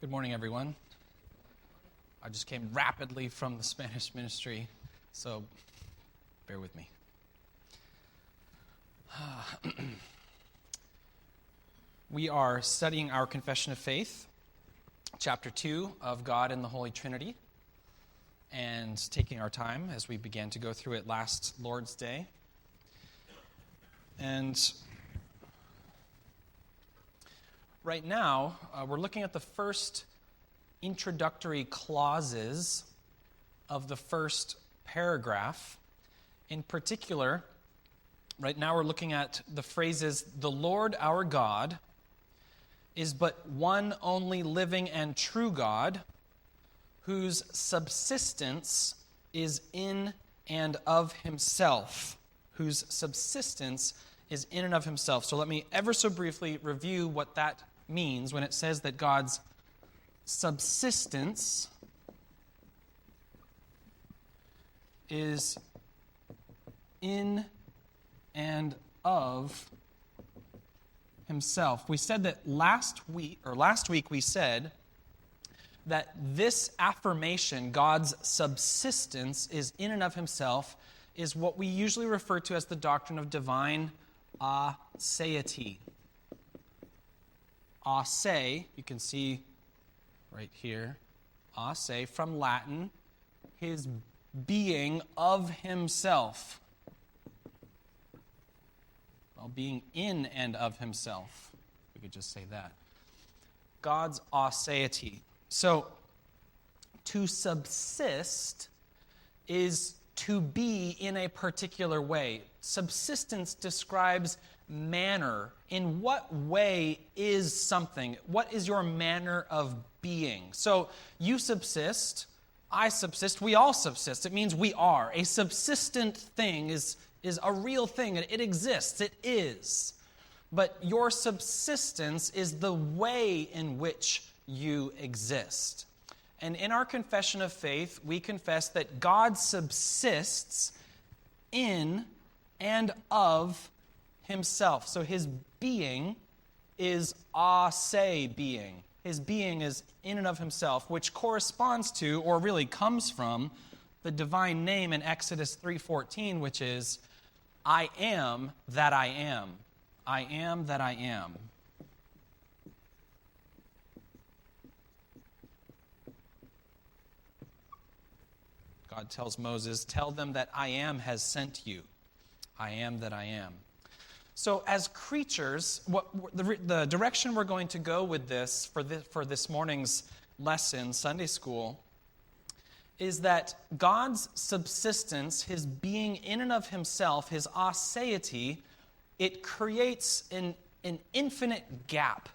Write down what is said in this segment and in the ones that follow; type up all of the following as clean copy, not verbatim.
Good morning, everyone. I just came rapidly from the Spanish ministry, so bear with me. We are studying our Confession of Faith, chapter 2 of God and the Holy Trinity, and taking our time as we began to go through it last Lord's Day. And right now, we're looking at the first introductory clauses of the first paragraph. In particular, right now we're looking at the phrases, "The Lord our God is but one only living and true God, whose subsistence is in and of himself." Whose subsistence is in and of himself. So let me ever so briefly review what that means when it says that God's subsistence is in and of himself. We said that last week we said that this affirmation, God's subsistence is in and of himself, is what we usually refer to as the doctrine of divine aseity. Ase, you can see right here, ase, from Latin, his being of himself. Well, being in and of himself. We could just say that. God's aseity. So, to subsist is to be in a particular way. Subsistence describes manner. In what way is something? What is your manner of being? So you subsist, I subsist, we all subsist. It means we are. A subsistent thing is a real thing. It exists. It is. But your subsistence is the way in which you exist. And in our confession of faith, we confess that God subsists in and of himself. So his being is ase being. His being is in and of himself, which corresponds to, or really comes from, the divine name in Exodus 3:14, which is, I am that I am. I am that I am. God tells Moses, tell them that I am has sent you. I am that I am. So as creatures, the direction we're going to go with this for this morning's lesson, Sunday school, is that God's subsistence, his being in and of himself, his aseity, it creates an infinite gap,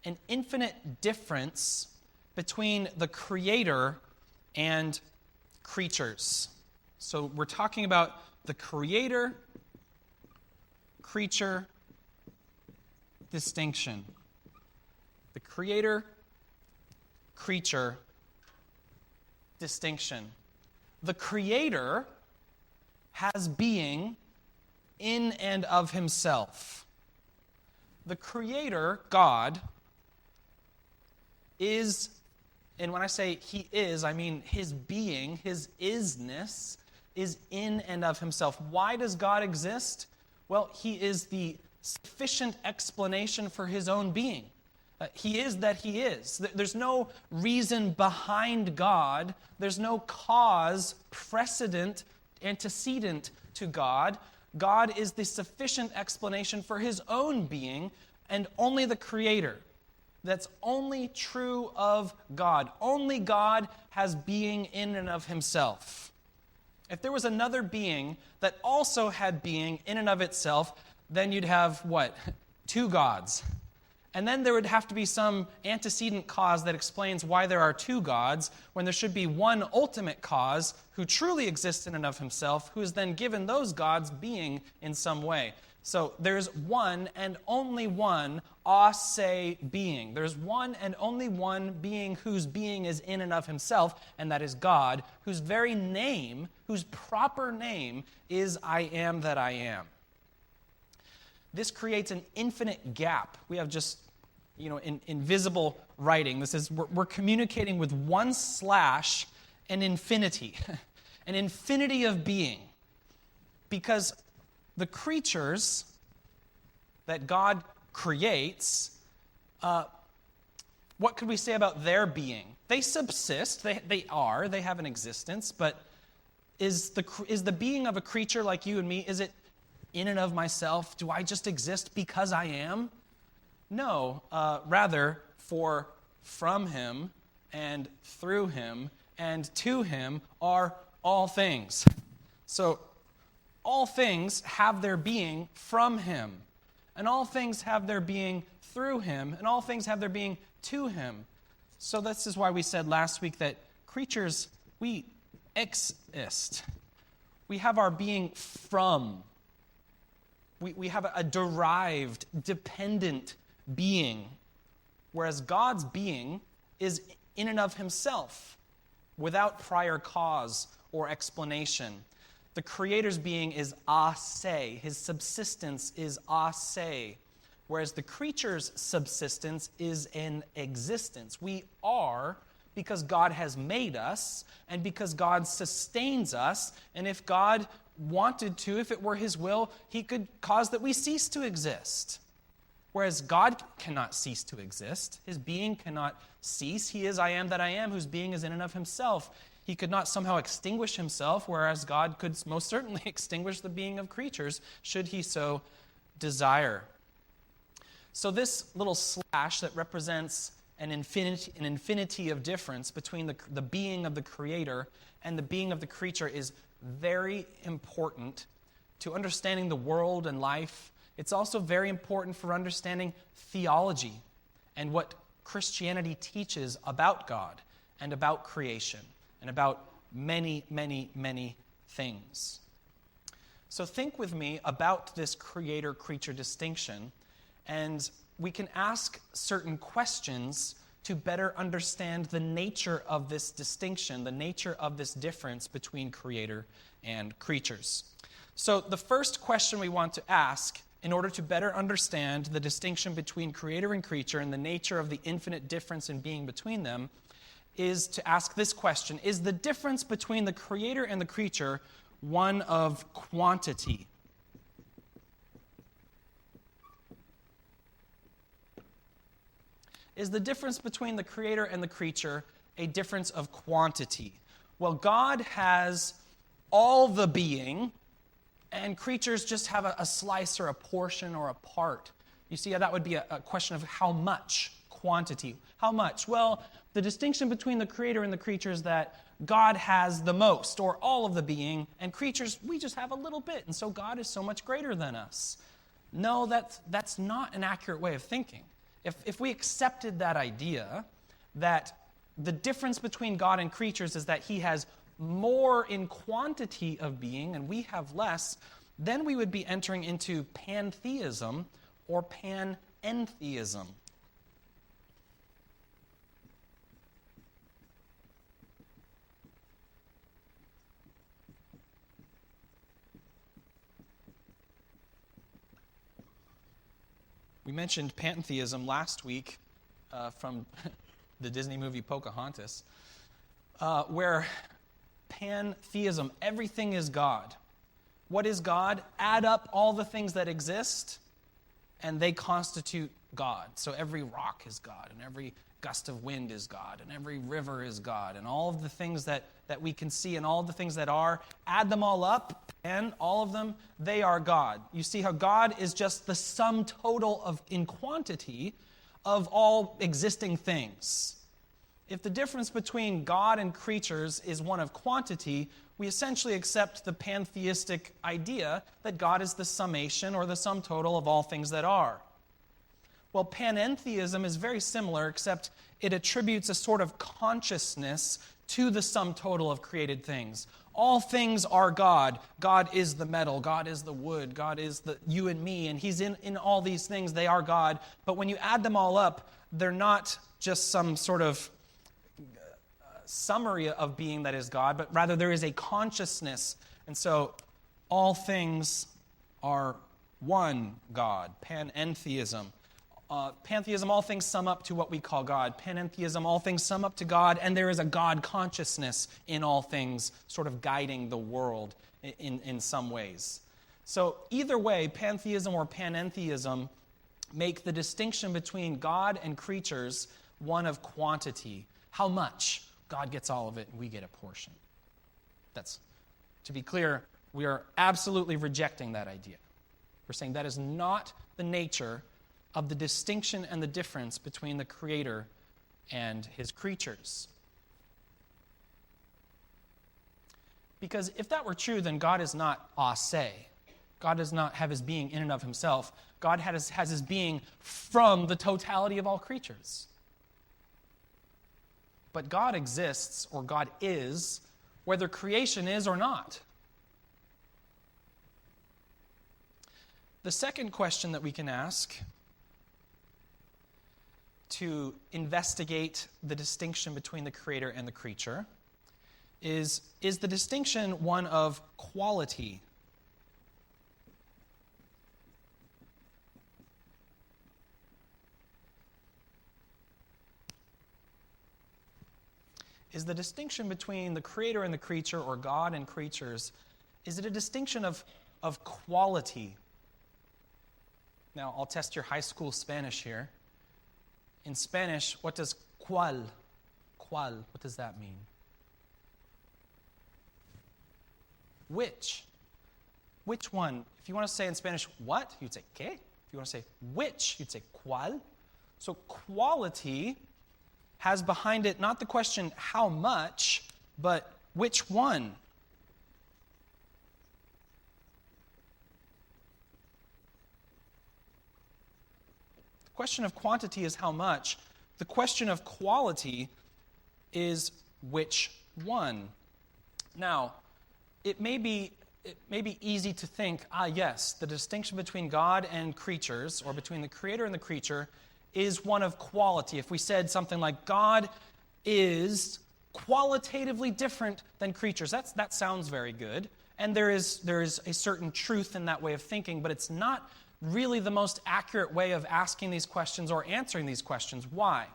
an infinite difference between the Creator and creatures. So we're talking about the creator-creature distinction. The creator-creature distinction. The Creator has being in and of himself. The Creator, God, is, and when I say he is, I mean his being, his isness, is in and of himself. Why does God exist? Well, he is the sufficient explanation for his own being. He is that he is. There's no reason behind God. There's no cause, precedent, antecedent to God. God is the sufficient explanation for his own being, and only the Creator. That's only true of God. Only God has being in and of himself. If there was another being that also had being in and of itself, then you'd have what? Two gods. And then there would have to be some antecedent cause that explains why there are two gods, when there should be one ultimate cause who truly exists in and of himself, who is then given those gods being in some way. So there's one and only one ase being. There's one and only one being whose being is in and of himself, and that is God, whose very name, whose proper name is I am that I am. This creates an infinite gap. We have just, invisible writing. This is, we're communicating with one slash an infinity, an infinity of being. Because the creatures that God creates, what could we say about their being? They subsist, they have an existence, but is the being of a creature like you and me, is it in and of myself? Do I just exist because I am? No, rather, for from him and through him and to him are all things. So all things have their being from him, and all things have their being through him, and all things have their being to him. So this is why we said last week that creatures, we exist. We have our being from. We have a derived, dependent being, whereas God's being is in and of himself, without prior cause or explanation. The Creator's being is a se, his subsistence is a se, whereas the creature's subsistence is an existence. We are because God has made us, and because God sustains us, and if God wanted to, if it were his will, he could cause that we cease to exist. Whereas God cannot cease to exist. His being cannot cease. He is I am that I am, whose being is in and of himself. He could not somehow extinguish himself, whereas God could most certainly extinguish the being of creatures, should he so desire. So this little slash that represents an infinity of difference between the being of the Creator and the being of the creature is very important to understanding the world and life. It's also very important for understanding theology and what Christianity teaches about God and about creation and about many, many, many things. So think with me about this creator-creature distinction, and we can ask certain questions to better understand the nature of this distinction, the nature of this difference between creator and creatures. So the first question we want to ask, in order to better understand the distinction between creator and creature and the nature of the infinite difference in being between them, is to ask this question: is the difference between the creator and the creature one of quantity? Is the difference between the creator and the creature a difference of quantity? Well, God has all the being, and creatures just have a slice or a portion or a part. You see how that would be a question of how much quantity. How much? Well, the distinction between the creator and the creature is that God has the most, or all of the being, and creatures, we just have a little bit, and so God is so much greater than us. No, that's not an accurate way of thinking. If we accepted that idea, that the difference between God and creatures is that he has more in quantity of being and we have less, then we would be entering into pantheism or panentheism. We mentioned pantheism last week from the Disney movie Pocahontas, where pantheism, everything is God. What is God? Add up all the things that exist, and they constitute God. So every rock is God, and every gust of wind is God, and every river is God, and all of the things that we can see and all of the things that are, add them all up, and all of them, they are God. You see how God is just the sum total of, in quantity, of all existing things. If the difference between God and creatures is one of quantity, we essentially accept the pantheistic idea that God is the summation or the sum total of all things that are. Well, panentheism is very similar, except it attributes a sort of consciousness to the sum total of created things. All things are God. God is the metal. God is the wood. God is the you and me. And he's in all these things. They are God. But when you add them all up, they're not just some sort of summary of being that is God, but rather there is a consciousness. And so all things are one God, panentheism. Pantheism, all things sum up to what we call God. Panentheism, all things sum up to God, and there is a God consciousness in all things, sort of guiding the world in some ways. So either way, pantheism or panentheism make the distinction between God and creatures one of quantity. How much? God gets all of it, and we get a portion. To be clear, we are absolutely rejecting that idea. We're saying that is not the nature of the distinction and the difference between the Creator and his creatures. Because if that were true, then God is not a se. God does not have his being in and of himself. God has his being from the totality of all creatures. But God exists, or God is, whether creation is or not. The second question that we can ask to investigate the distinction between the Creator and the creature is the distinction one of quality? Is the distinction between the Creator and the creature, or God and creatures, is it a distinction of quality? Now, I'll test your high school Spanish here. In Spanish, what does cuál, what does that mean? Which? Which one? If you want to say in Spanish, what? You'd say, ¿qué? If you want to say which, you'd say, ¿cuál? So quality has behind it not the question how much, but which one? The question of quantity is how much. The question of quality is which one. Now, it may be easy to think, yes, the distinction between God and creatures, or between the Creator and the creature, is one of quality. If we said something like, God is qualitatively different than creatures, that sounds very good. And there is a certain truth in that way of thinking, but it's not really the most accurate way of asking these questions or answering these questions. Why?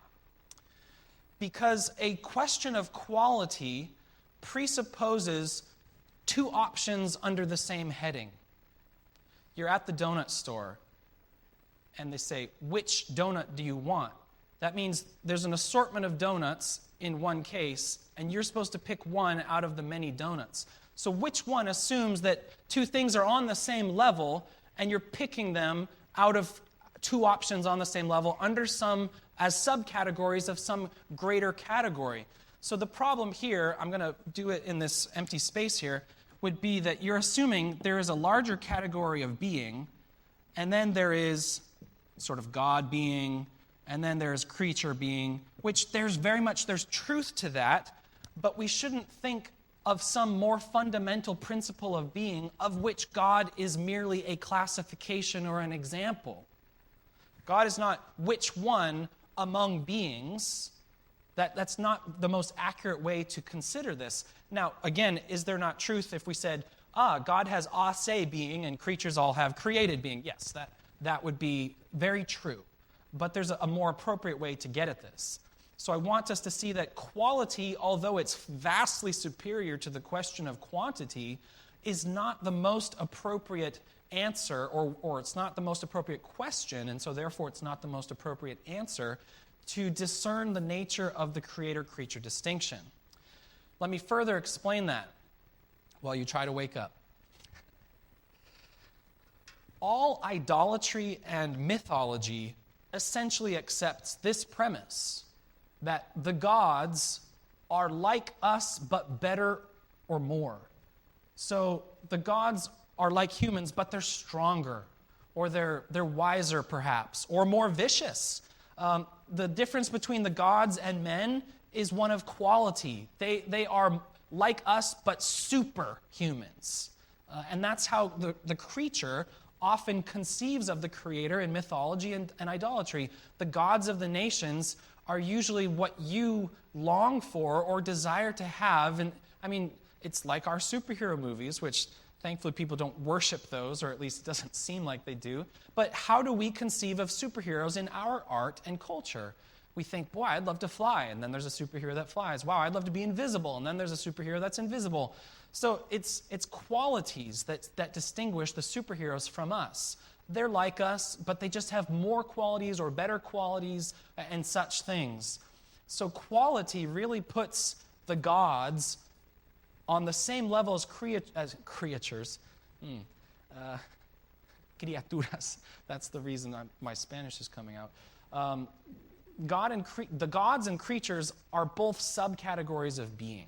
Because a question of quality presupposes two options under the same heading. You're at the donut store, and they say, which donut do you want? That means there's an assortment of donuts in one case, and you're supposed to pick one out of the many donuts. So which one assumes that two things are on the same level, and you're picking them out of two options on the same level under some as subcategories of some greater category. So the problem here, I'm going to do it in this empty space here, would be that you're assuming there is a larger category of being, and then there is sort of God being, and then there's creature being, which there's truth to that, but we shouldn't think of some more fundamental principle of being of which God is merely a classification or an example. God is not which one among beings. That's not the most accurate way to consider this. Now, again, is there not truth if we said, God has a se being and creatures all have created being? Yes, that would be very true. But there's a more appropriate way to get at this. So I want us to see that quality, although it's vastly superior to the question of quantity, is not the most appropriate answer, or it's not the most appropriate question, and so therefore it's not the most appropriate answer to discern the nature of the creator-creature distinction. Let me further explain that while you try to wake up. All idolatry and mythology essentially accepts this premise, that the gods are like us but better or more. So the gods are like humans, but they're stronger, or they're wiser perhaps, or more vicious. The difference between the gods and men is one of quality. They are like us, but superhumans. And that's how the creature often conceives of the creator in mythology and idolatry. The gods of the nations are usually what you long for or desire to have. And I mean, it's like our superhero movies, which Thankfully, people don't worship those, or at least it doesn't seem like they do. But how do we conceive of superheroes in our art and culture? We think, boy, I'd love to fly, and then there's a superhero that flies. Wow, I'd love to be invisible, and then there's a superhero that's invisible. So it's qualities that distinguish the superheroes from us. They're like us, but they just have more qualities or better qualities and such things. So quality really puts the gods on the same level as creatures. Criaturas. That's the reason my Spanish is coming out. The gods and creatures are both subcategories of being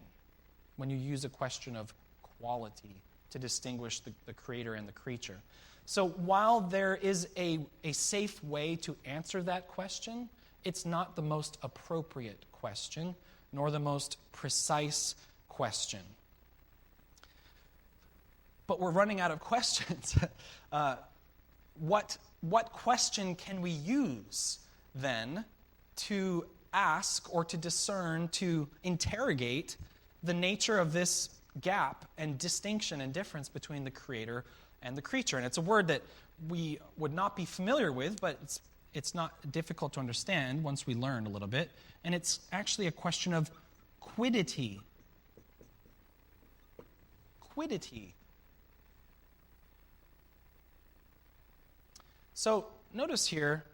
when you use a question of quality to distinguish the creator and the creature. So while there is a safe way to answer that question, it's not the most appropriate question, nor the most precise question. But we're running out of questions. What question can we use then to ask or to discern, to interrogate the nature of this gap and distinction and difference between the creator and the creature? And it's a word that we would not be familiar with, but it's not difficult to understand once we learn a little bit. And it's actually a question of quiddity. Quiddity. So notice here,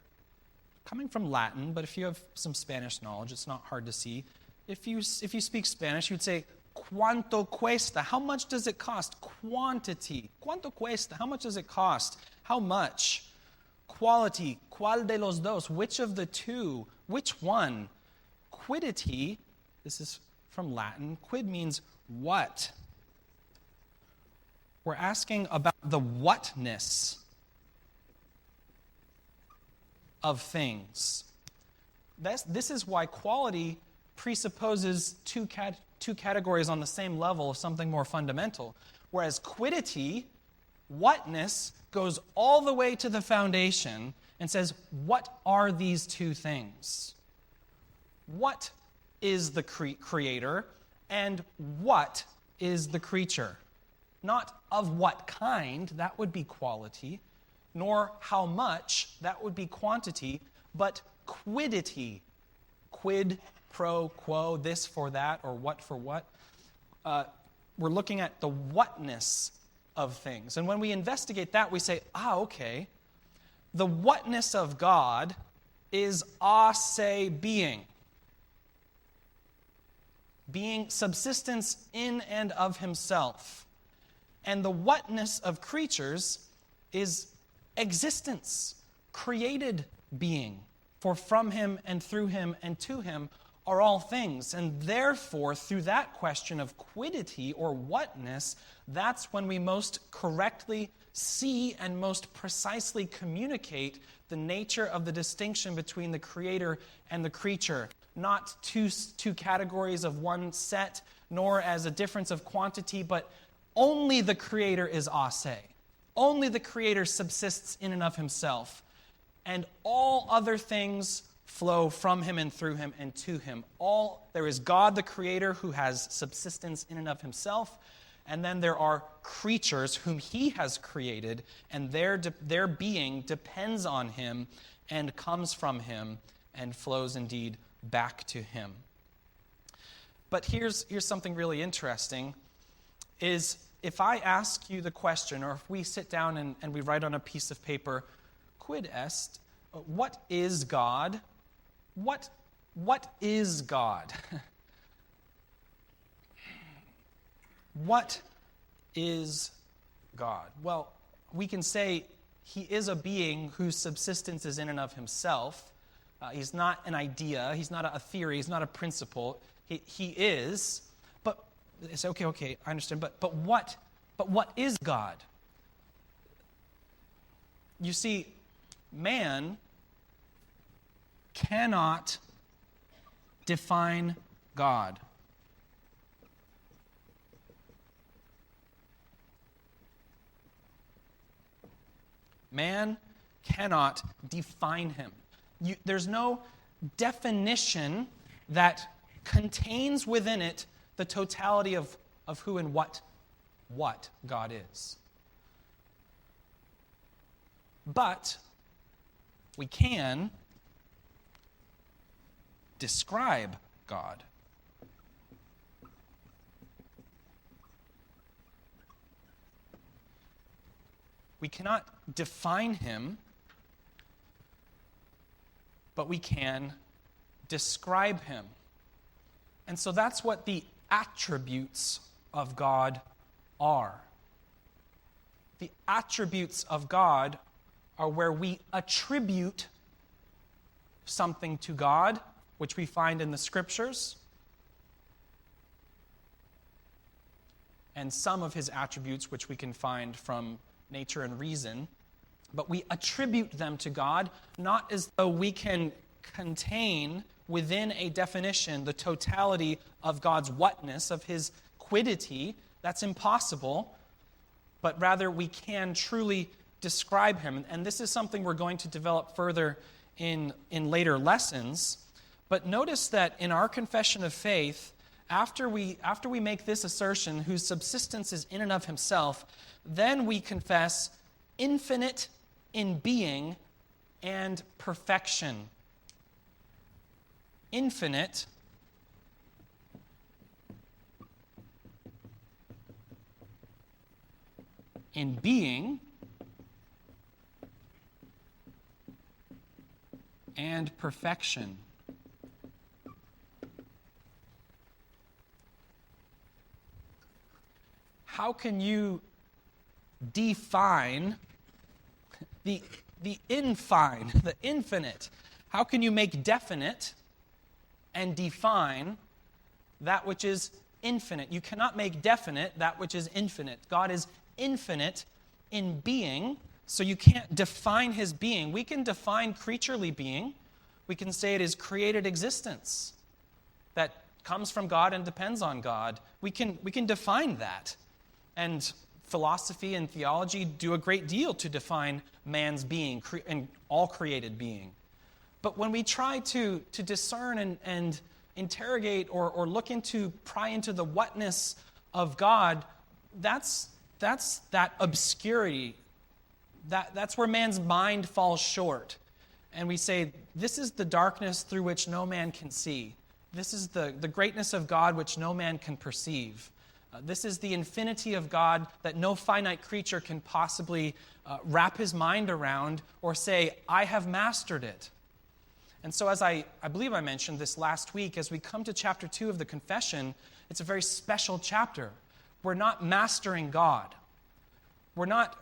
coming from Latin, but if you have some Spanish knowledge, it's not hard to see. If you speak Spanish, you'd say, ¿cuánto cuesta? How much does it cost? Quantity. ¿Cuánto cuesta? How much does it cost? How much? Quality. ¿Cuál de los dos? Which of the two? Which one? Quiddity, this is from Latin. Quid means what. We're asking about the whatness of things. This is why quality presupposes two categories on the same level of something more fundamental, whereas quiddity, whatness, goes all the way to the foundation and says, what are these two things? What is the creator and what is the creature? Not of what kind, that would be quality, nor how much, that would be quantity, but quiddity. Quid, pro, quo, this for that, or what for what. We're looking at the whatness of things. And when we investigate that, we say, okay, the whatness of God is se being. Being, subsistence in and of himself. And the whatness of creatures is existence, created being. For from him and through him and to him are all things. And therefore, through that question of quiddity or whatness, that's when we most correctly see and most precisely communicate the nature of the distinction between the creator and the creature. Not two categories of one set, nor as a difference of quantity, but only the creator is ase. Only the creator subsists in and of himself. And all other things flow from him and through him and to him. There is God the creator who has subsistence in and of himself, and then there are creatures whom he has created, and their being depends on him and comes from him and flows indeed back to him. But here's something really interesting, is if I ask you the question, or if we sit down and we write on a piece of paper, quid est, what is God? What is God? What is God? Well, we can say he is a being whose subsistence is in and of himself. He's not an idea. He's not a theory. He's not a principle. He is. But it's okay. I understand. But what is God? You see, man cannot define God. Man cannot define him. There's no definition that contains within it the totality of who and what what God is. But we can describe God. We cannot define him, but we can describe him. And so that's what the attributes of God are. The attributes of God are where we attribute something to God, which we find in the Scriptures, and some of his attributes, which we can find from nature and reason. But we attribute them to God, not as though we can contain within a definition the totality of God's whatness, of his quiddity. That's impossible. But rather, we can truly describe him. And this is something we're going to develop further in later lessons. But notice that in our confession of faith, after we make this assertion, whose subsistence is in and of himself, then we confess infinite in being and perfection. Infinite in being and perfection. How can you define the infine, the infinite? How can you make definite and define that which is infinite? You cannot make definite that which is infinite. God is infinite in being, so you can't define his being. We can define creaturely being. We can say it is created existence that comes from God and depends on God. We can define that. And philosophy and theology do a great deal to define man's being and all created being. But when we try to discern and interrogate or pry into the whatness of God, that's that obscurity. That's where man's mind falls short. And we say, this is the darkness through which no man can see. This is the greatness of God which no man can perceive. This is the infinity of God that no finite creature can possibly wrap his mind around or say, I have mastered it. And so as I believe I mentioned this last week, as we come to chapter 2 of the Confession, it's a very special chapter. We're not mastering God. We're not,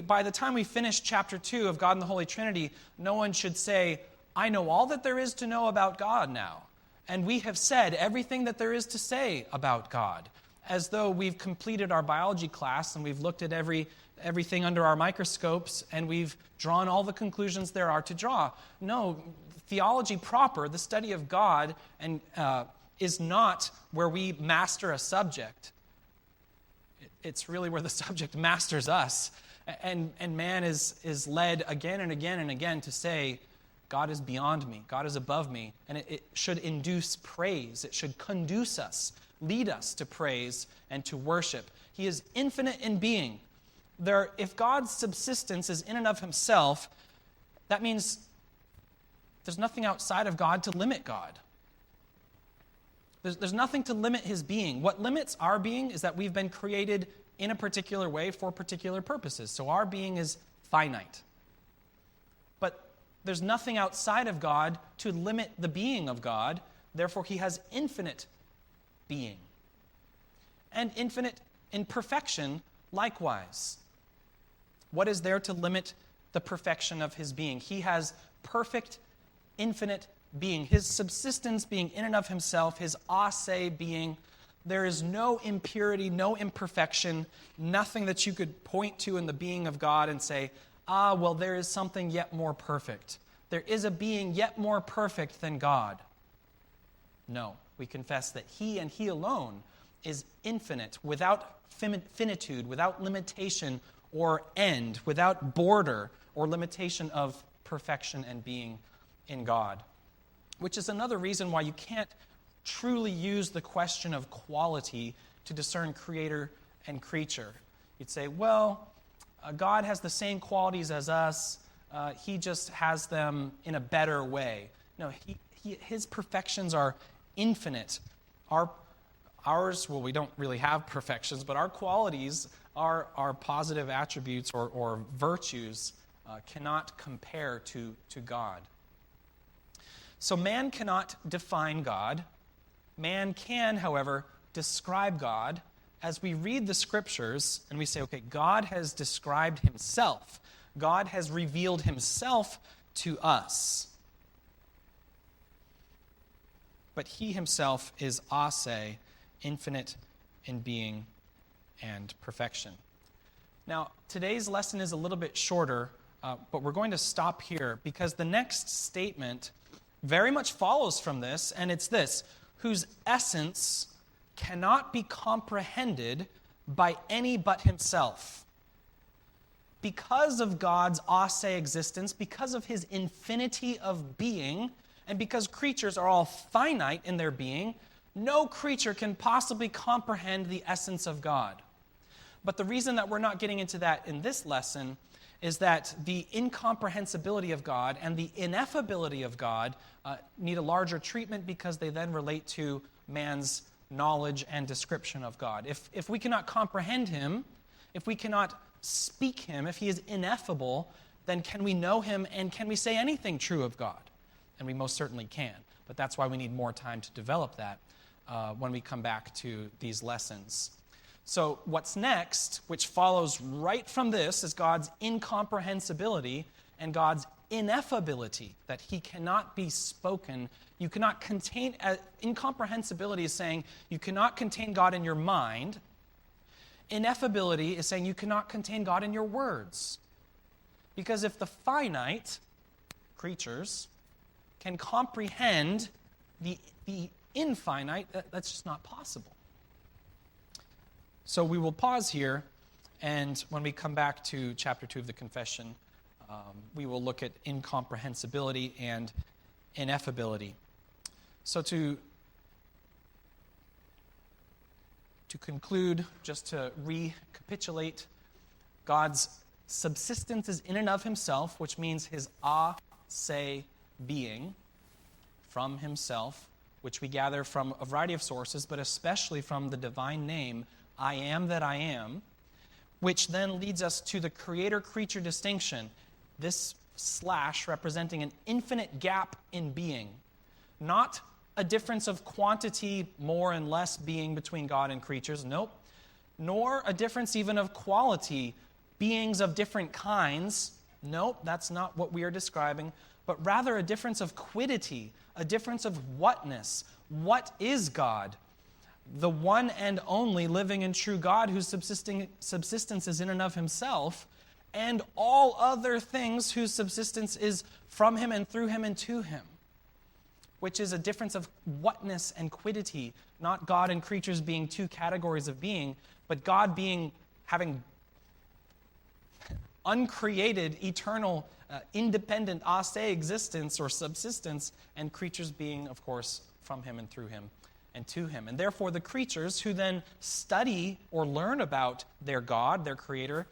by the time we finish chapter 2 of God and the Holy Trinity, no one should say, I know all that there is to know about God now. And we have said everything that there is to say about God, as though we've completed our biology class and we've looked at everything under our microscopes and we've drawn all the conclusions there are to draw. No, theology proper, the study of God, and is not where we master a subject. It's really where the subject masters us. And man is led again and again and again to say, God is beyond me, God is above me, and it should induce praise. It should conduce us, lead us to praise and to worship. He is infinite in being. If God's subsistence is in and of himself, that means there's nothing outside of God to limit God. There's nothing to limit his being. What limits our being is that we've been created in a particular way for particular purposes. So our being is finite. But there's nothing outside of God to limit the being of God. Therefore, he has infinite being. And infinite in perfection likewise. What is there to limit the perfection of his being? He has perfect, infinite being. His subsistence being in and of himself, his ase being. There is no impurity, no imperfection, nothing that you could point to in the being of God and say, well, there is something yet more perfect. There is a being yet more perfect than God. No, we confess that he and he alone is infinite, without finitude, without limitation or end, without border or limitation of perfection and being in God. Which is another reason why you can't truly use the question of quality to discern creator and creature. You'd say, well, God has the same qualities as us. He just has them in a better way. No, his perfections are infinite. Ours, well, we don't really have perfections, but our qualities, our positive attributes or virtues cannot compare to God. So man cannot define God. Man can, however, describe God. As we read the Scriptures and we say, okay, God has described himself. God has revealed himself to us. But he himself is ase, infinite in being and perfection. Now, today's lesson is a little bit shorter, but we're going to stop here because the next statement very much follows from this, and it's this: whose essence cannot be comprehended by any but himself. Because of God's ase existence, because of his infinity of being, and because creatures are all finite in their being, no creature can possibly comprehend the essence of God. But the reason that we're not getting into that in this lesson is that the incomprehensibility of God and the ineffability of God need a larger treatment because they then relate to man's knowledge and description of God. If we cannot comprehend him, if we cannot speak him, if he is ineffable, then can we know him and can we say anything true of God? And we most certainly can. But that's why we need more time to develop that when we come back to these lessons. So what's next, which follows right from this, is God's incomprehensibility and God's ineffability, that he cannot be spoken. You cannot contain, incomprehensibility is saying you cannot contain God in your mind. Ineffability is saying you cannot contain God in your words. Because if the finite creatures can comprehend the infinite, that's just not possible. So we will pause here, and when we come back to chapter 2 of the Confession, we will look at incomprehensibility and ineffability. So to conclude, just to recapitulate, God's subsistence is in and of himself, which means his ase being from himself, which we gather from a variety of sources, but especially from the divine name, I am that I am, which then leads us to the creator-creature distinction, this slash representing an infinite gap in being, not a difference of quantity, more and less being between God and creatures, nope, nor a difference even of quality, beings of different kinds, nope, that's not what we are describing, but rather a difference of quiddity, a difference of whatness. What is God? The one and only living and true God whose subsistence is in and of himself, and all other things whose subsistence is from him and through him and to him, which is a difference of whatness and quiddity, not God and creatures being two categories of being, but God having uncreated, eternal, independent ase existence or subsistence, and creatures being, of course, from him and through him and to him. And therefore, the creatures who then study or learn about their God, their creator,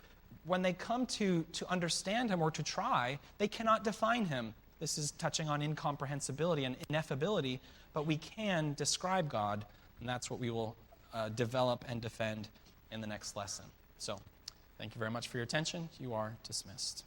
when they come to understand him or to try, they cannot define him. This is touching on incomprehensibility and ineffability, but we can describe God, and that's what we will develop and defend in the next lesson. So, thank you very much for your attention. You are dismissed.